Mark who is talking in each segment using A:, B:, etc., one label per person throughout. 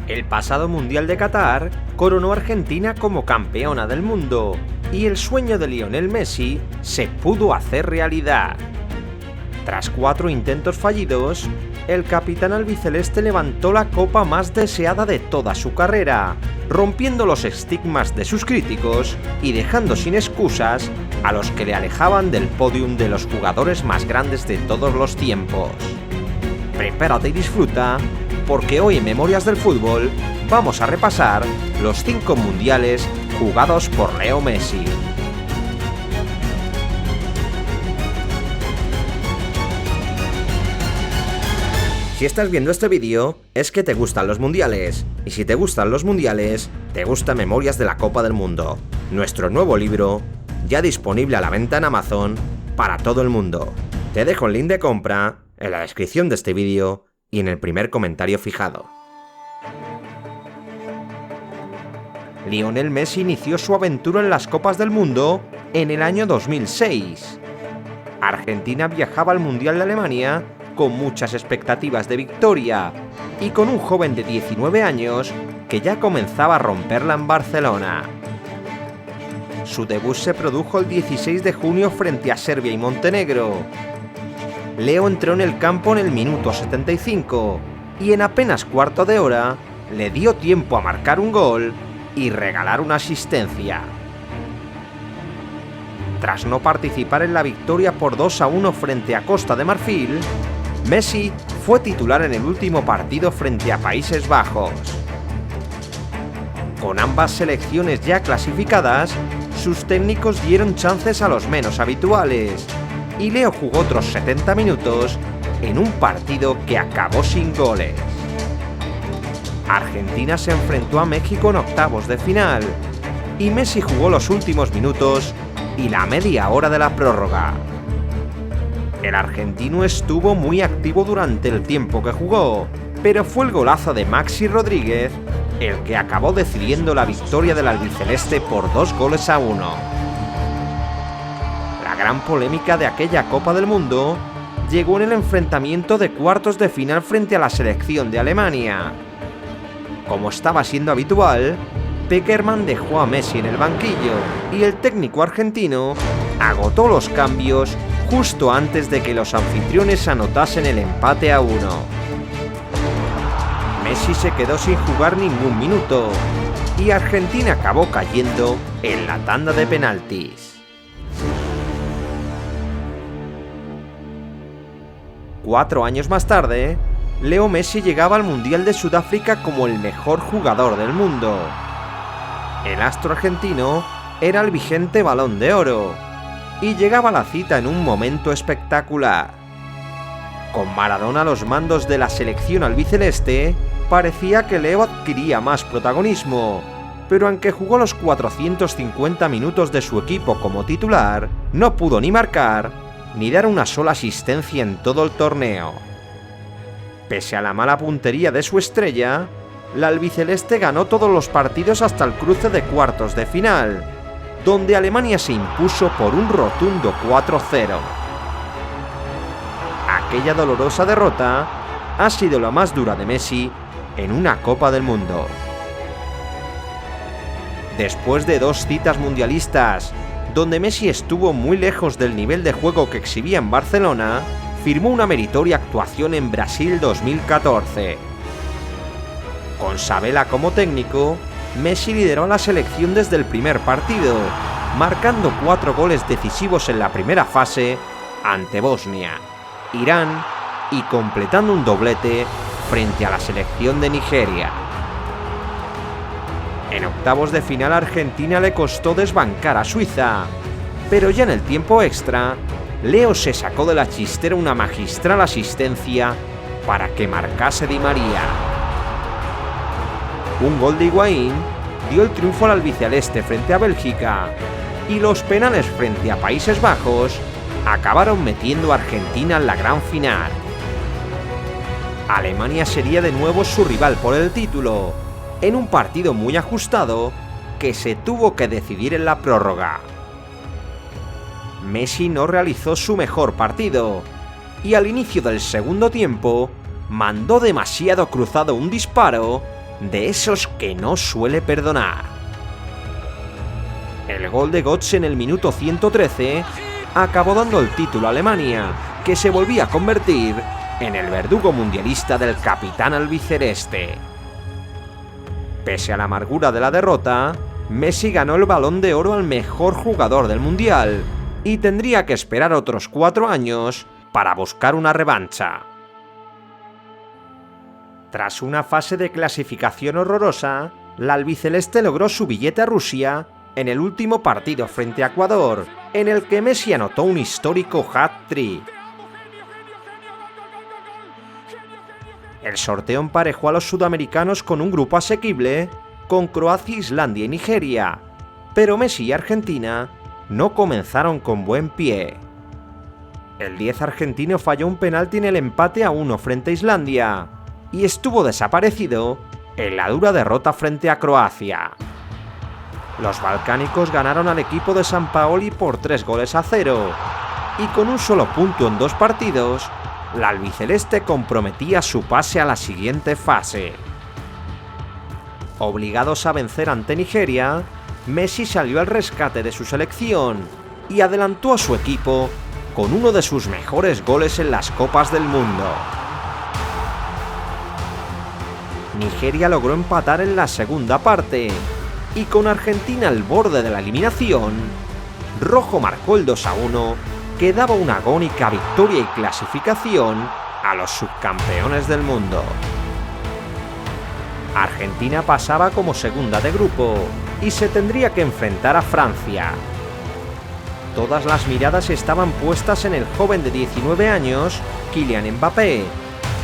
A: El pasado Mundial de Qatar coronó a Argentina como campeona del mundo y el sueño de Lionel Messi se pudo hacer realidad. Tras 4 intentos fallidos, el capitán albiceleste levantó la copa más deseada de toda su carrera, rompiendo los estigmas de sus críticos y dejando sin excusas a los que le alejaban del podium de los jugadores más grandes de todos los tiempos. Prepárate y disfruta, porque hoy en Memorias del Fútbol vamos a repasar los 5 mundiales jugados por Leo Messi. Si estás viendo este vídeo, es que te gustan los mundiales, y si te gustan los mundiales, te gusta Memorias de la Copa del Mundo, nuestro nuevo libro, ya disponible a la venta en Amazon para todo el mundo. Te dejo el link de compra en la descripción de este vídeo y en el primer comentario fijado. Lionel Messi inició su aventura en las Copas del Mundo en el año 2006. Argentina viajaba al Mundial de Alemania con muchas expectativas de victoria y con un joven de 19 años que ya comenzaba a romperla en Barcelona. Su debut se produjo el 16 de junio frente a Serbia y Montenegro. Leo entró en el campo en el minuto 75 y en apenas cuarto de hora le dio tiempo a marcar un gol y regalar una asistencia. Tras no participar en la victoria por 2-1 frente a Costa de Marfil, Messi fue titular en el último partido frente a Países Bajos. Con ambas selecciones ya clasificadas, sus técnicos dieron chances a los menos habituales, y Leo jugó otros 70 minutos en un partido que acabó sin goles. Argentina se enfrentó a México en octavos de final, y Messi jugó los últimos minutos y la media hora de la prórroga. El argentino estuvo muy activo durante el tiempo que jugó, pero fue el golazo de Maxi Rodríguez el que acabó decidiendo la victoria del albiceleste por 2-1. La gran polémica de aquella Copa del Mundo llegó en el enfrentamiento de cuartos de final frente a la selección de Alemania. Como estaba siendo habitual, Pekerman dejó a Messi en el banquillo y el técnico argentino agotó los cambios justo antes de que los anfitriones anotasen el empate a 1. Messi se quedó sin jugar ningún minuto y Argentina acabó cayendo en la tanda de penaltis. 4 años más tarde, Leo Messi llegaba al Mundial de Sudáfrica como el mejor jugador del mundo. El astro argentino era el vigente Balón de Oro y llegaba a la cita en un momento espectacular. Con Maradona a los mandos de la selección albiceleste, parecía que Leo adquiría más protagonismo, pero aunque jugó los 450 minutos de su equipo como titular, no pudo ni marcar ni dar una sola asistencia en todo el torneo. Pese a la mala puntería de su estrella, la albiceleste ganó todos los partidos hasta el cruce de cuartos de final, donde Alemania se impuso por un rotundo 4-0. Aquella dolorosa derrota ha sido la más dura de Messi en una Copa del Mundo. Después de 2 citas mundialistas, donde Messi estuvo muy lejos del nivel de juego que exhibía en Barcelona, firmó una meritoria actuación en Brasil 2014. Con Sabella como técnico, Messi lideró a la selección desde el primer partido, marcando 4 goles decisivos en la primera fase ante Bosnia, Irán y completando un doblete frente a la selección de Nigeria. En octavos de final a Argentina le costó desbancar a Suiza, pero ya en el tiempo extra, Leo se sacó de la chistera una magistral asistencia para que marcase Di María. Un gol de Higuaín dio el triunfo al albiceleste frente a Bélgica, y los penales frente a Países Bajos acabaron metiendo a Argentina en la gran final. Alemania sería de nuevo su rival por el título, en un partido muy ajustado que se tuvo que decidir en la prórroga. Messi no realizó su mejor partido, y al inicio del segundo tiempo mandó demasiado cruzado un disparo de esos que no suele perdonar. El gol de Götze en el minuto 113 acabó dando el título a Alemania, que se volvía a convertir en el verdugo mundialista del capitán albiceleste. Pese a la amargura de la derrota, Messi ganó el Balón de Oro al mejor jugador del Mundial y tendría que esperar otros 4 años para buscar una revancha. Tras una fase de clasificación horrorosa, la albiceleste logró su billete a Rusia en el último partido frente a Ecuador, en el que Messi anotó un histórico hat-trick. El sorteo emparejó a los sudamericanos con un grupo asequible, con Croacia, Islandia y Nigeria, pero Messi y Argentina no comenzaron con buen pie. El 10 argentino falló un penalti en el empate a 1 frente a Islandia y estuvo desaparecido en la dura derrota frente a Croacia. Los balcánicos ganaron al equipo de Sampaoli por 3-0 y con un solo punto en 2 partidos, la albiceleste comprometía su pase a la siguiente fase. Obligados a vencer ante Nigeria, Messi salió al rescate de su selección y adelantó a su equipo con uno de sus mejores goles en las Copas del Mundo. Nigeria logró empatar en la segunda parte y con Argentina al borde de la eliminación, Rojo marcó el 2-1 que daba una agónica victoria y clasificación a los subcampeones del mundo. Argentina pasaba como segunda de grupo y se tendría que enfrentar a Francia. Todas las miradas estaban puestas en el joven de 19 años, Kylian Mbappé,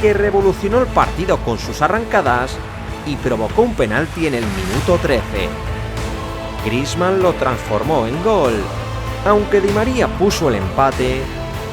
A: que revolucionó el partido con sus arrancadas y provocó un penalti en el minuto 13. Griezmann lo transformó en gol, aunque Di María puso el empate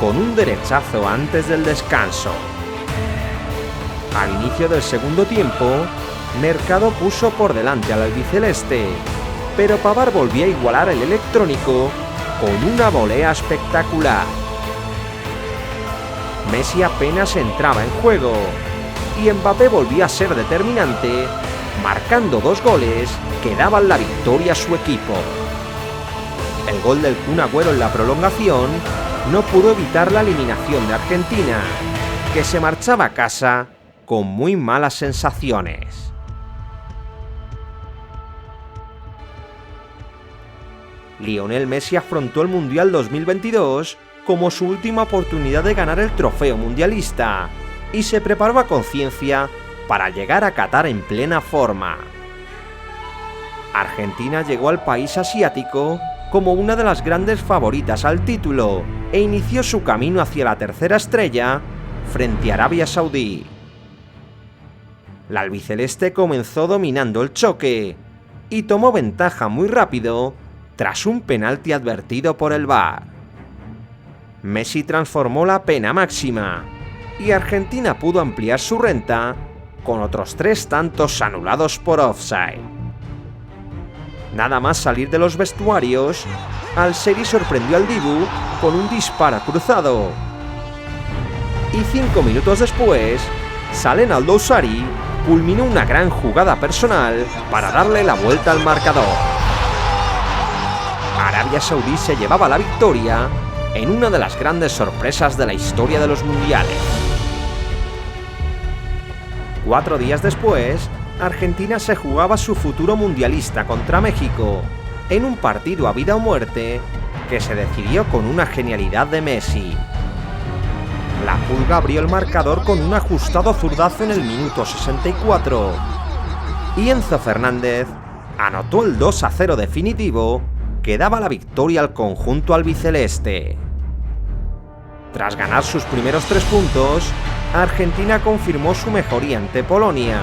A: con un derechazo antes del descanso. Al inicio del segundo tiempo, Mercado puso por delante al albiceleste, pero Pavard volvía a igualar el electrónico con una volea espectacular. Messi apenas entraba en juego y Mbappé volvía a ser determinante, marcando 2 goles que daban la victoria a su equipo. El gol del Kun Agüero en la prolongación no pudo evitar la eliminación de Argentina, que se marchaba a casa con muy malas sensaciones. Lionel Messi afrontó el Mundial 2022 como su última oportunidad de ganar el trofeo mundialista y se preparó a conciencia para llegar a Qatar en plena forma. Argentina llegó al país asiático como una de las grandes favoritas al título e inició su camino hacia la tercera estrella frente a Arabia Saudí. La albiceleste comenzó dominando el choque y tomó ventaja muy rápido tras un penalti advertido por el VAR. Messi transformó la pena máxima y Argentina pudo ampliar su renta con otros 3 tantos anulados por offside. Nada más salir de los vestuarios, Al-Shehri sorprendió al Dibu con un disparo cruzado. Y 5 minutos después, Salem Al-Dowsari culminó una gran jugada personal para darle la vuelta al marcador. Arabia Saudí se llevaba la victoria en una de las grandes sorpresas de la historia de los mundiales. 4 días después, Argentina se jugaba su futuro mundialista contra México, en un partido a vida o muerte que se decidió con una genialidad de Messi. La Pulga abrió el marcador con un ajustado zurdazo en el minuto 64 y Enzo Fernández anotó el 2-0 definitivo que daba la victoria al conjunto albiceleste. Tras ganar sus primeros 3 puntos, Argentina confirmó su mejoría ante Polonia,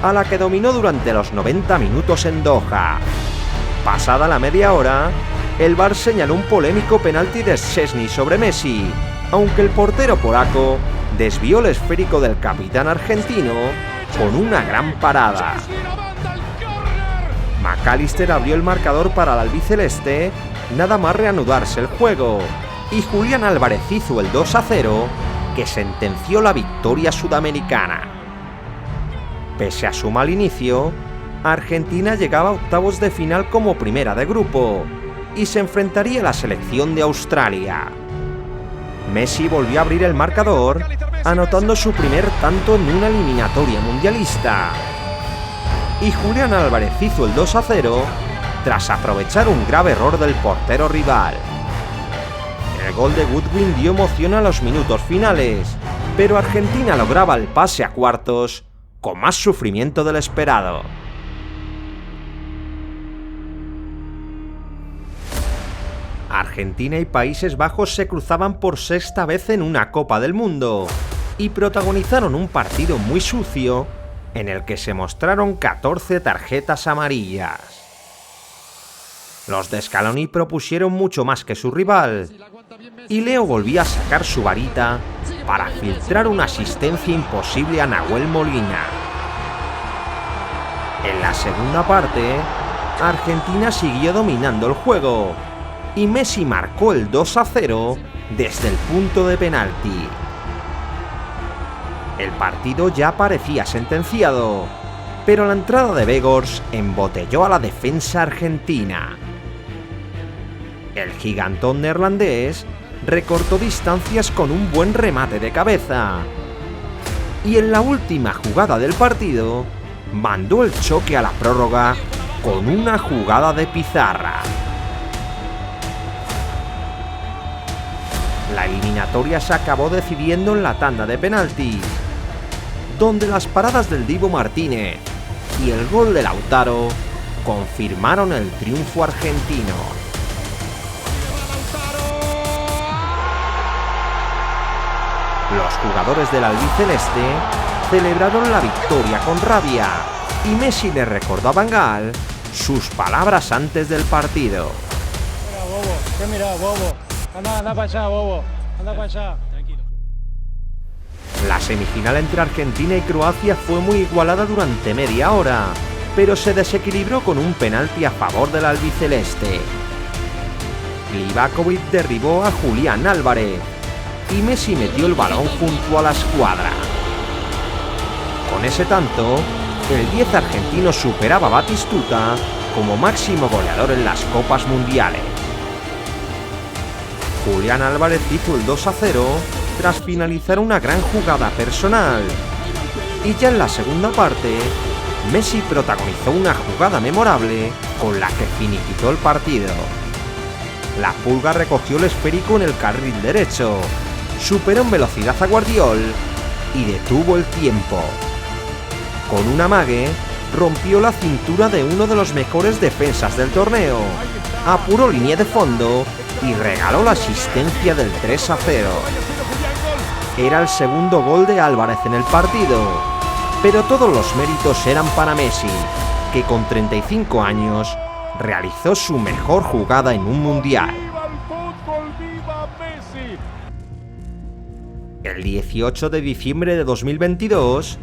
A: a la que dominó durante los 90 minutos en Doha. Pasada la media hora, el VAR señaló un polémico penalti de Szczęsny sobre Messi, aunque el portero polaco desvió el esférico del capitán argentino con una gran parada. McAllister abrió el marcador para el albiceleste nada más reanudarse el juego, y Julián Álvarez hizo el 2-0 que sentenció la victoria sudamericana. Pese a su mal inicio, Argentina llegaba a octavos de final como primera de grupo y se enfrentaría a la selección de Australia. Messi volvió a abrir el marcador, anotando su primer tanto en una eliminatoria mundialista. Y Julián Álvarez hizo el 2-0 tras aprovechar un grave error del portero rival. El gol de Goodwin dio emoción a los minutos finales, pero Argentina lograba el pase a cuartos con más sufrimiento del esperado. Argentina y Países Bajos se cruzaban por sexta vez en una Copa del Mundo y protagonizaron un partido muy sucio en el que se mostraron 14 tarjetas amarillas. Los de Scaloni propusieron mucho más que su rival y Leo volvía a sacar su varita para filtrar una asistencia imposible a Nahuel Molina. En la segunda parte, Argentina siguió dominando el juego y Messi marcó el 2-0 desde el punto de penalti. El partido ya parecía sentenciado, pero la entrada de Weghorst embotelló a la defensa argentina. El gigantón neerlandés recortó distancias con un buen remate de cabeza y en la última jugada del partido mandó el choque a la prórroga con una jugada de pizarra. La eliminatoria se acabó decidiendo en la tanda de penaltis, donde las paradas del Dibu Martínez y el gol de Lautaro confirmaron el triunfo argentino. Los jugadores del albiceleste celebraron la victoria con rabia y Messi le recordó a Van Gaal sus palabras antes del partido.
B: Mira, bobo, ¿qué mirá, bobo? Anda para allá, bobo, anda para allá.
A: La semifinal entre Argentina y Croacia fue muy igualada durante media hora, pero se desequilibró con un penalti a favor del albiceleste. Livakovic derribó a Julián Álvarez y Messi metió el balón junto a la escuadra. Con ese tanto, el 10 argentino superaba a Batistuta como máximo goleador en las Copas Mundiales. Julián Álvarez hizo el 2-0 tras finalizar una gran jugada personal. Y ya en la segunda parte, Messi protagonizó una jugada memorable con la que finiquitó el partido. La Pulga recogió el esférico en el carril derecho, superó en velocidad a Guardiol y detuvo el tiempo. Con un amague, rompió la cintura de uno de los mejores defensas del torneo, apuró línea de fondo y regaló la asistencia del 3-0. Era el segundo gol de Álvarez en el partido, pero todos los méritos eran para Messi, que con 35 años realizó su mejor jugada en un mundial. El 18 de diciembre de 2022,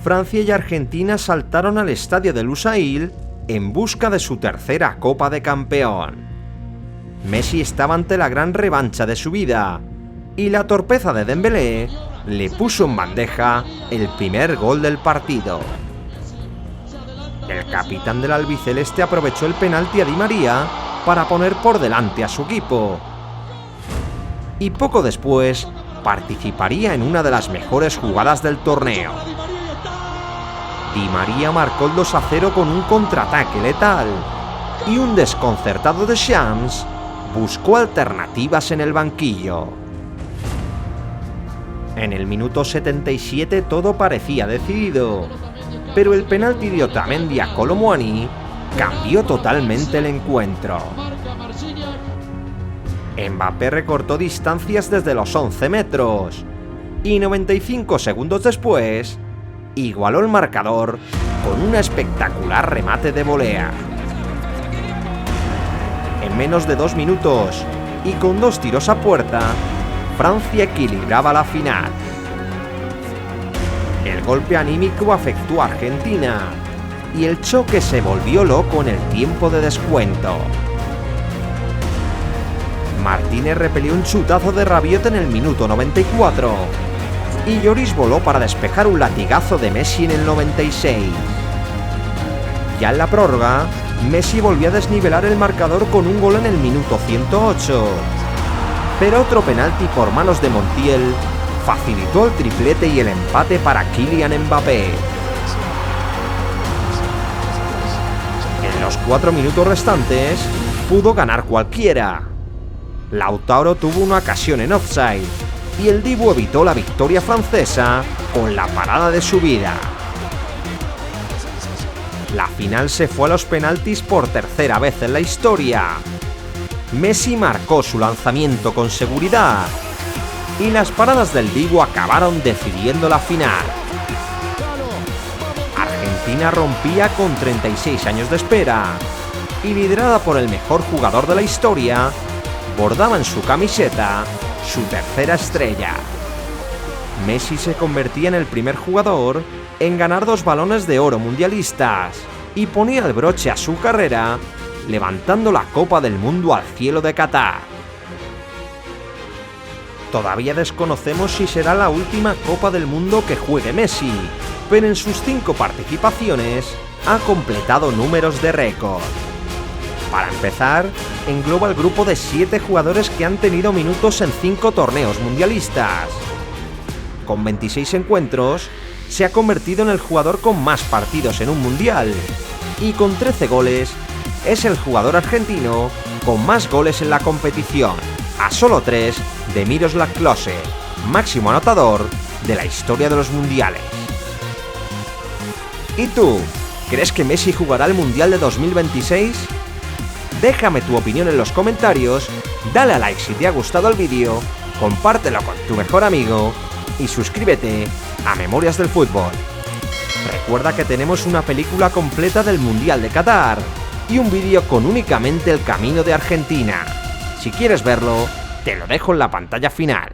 A: Francia y Argentina saltaron al estadio de Lusail en busca de su tercera Copa de Campeón. Messi estaba ante la gran revancha de su vida y la torpeza de Dembélé le puso en bandeja el primer gol del partido. El capitán del albiceleste aprovechó el penalti a Di María para poner por delante a su equipo y poco después participaría en una de las mejores jugadas del torneo. Di María marcó el 2-0 con un contraataque letal y un desconcertado Deschamps buscó alternativas en el banquillo. En el minuto 77 todo parecía decidido, pero el penalti de Otamendi a Kolo Muani cambió totalmente el encuentro. Mbappé recortó distancias desde los 11 metros y 95 segundos después igualó el marcador con un espectacular remate de volea. En menos de 2 minutos y con 2 tiros a puerta, Francia equilibraba la final. El golpe anímico afectó a Argentina y el choque se volvió loco en el tiempo de descuento. Martínez repelió un chutazo de Rabiot en el minuto 94 y Lloris voló para despejar un latigazo de Messi en el 96. Ya en la prórroga, Messi volvió a desnivelar el marcador con un gol en el minuto 108. Pero otro penalti por manos de Montiel facilitó el triplete y el empate para Kylian Mbappé. En los 4 minutos restantes, pudo ganar cualquiera. Lautaro tuvo una ocasión en offside y el Dibu evitó la victoria francesa con la parada de su vida. La final se fue a los penaltis por tercera vez en la historia. Messi marcó su lanzamiento con seguridad y las paradas del Dibu acabaron decidiendo la final. Argentina rompía con 36 años de espera y, liderada por el mejor jugador de la historia, bordaba en su camiseta su tercera estrella. Messi se convertía en el primer jugador en ganar 2 balones de oro mundialistas y ponía el broche a su carrera levantando la Copa del Mundo al cielo de Qatar. Todavía desconocemos si será la última Copa del Mundo que juegue Messi, pero en sus 5 participaciones ha completado números de récord. Para empezar, engloba el grupo de 7 jugadores que han tenido minutos en 5 torneos mundialistas. Con 26 encuentros, se ha convertido en el jugador con más partidos en un mundial, y con 13 goles, es el jugador argentino con más goles en la competición, a solo 3 de Miroslav Klose, máximo anotador de la historia de los mundiales. ¿Y tú? ¿Crees que Messi jugará el Mundial de 2026? Déjame tu opinión en los comentarios, dale a like si te ha gustado el vídeo, compártelo con tu mejor amigo y suscríbete a Memorias del Fútbol. Recuerda que tenemos una película completa del Mundial de Qatar y un vídeo con únicamente el camino de Argentina. Si quieres verlo, te lo dejo en la pantalla final.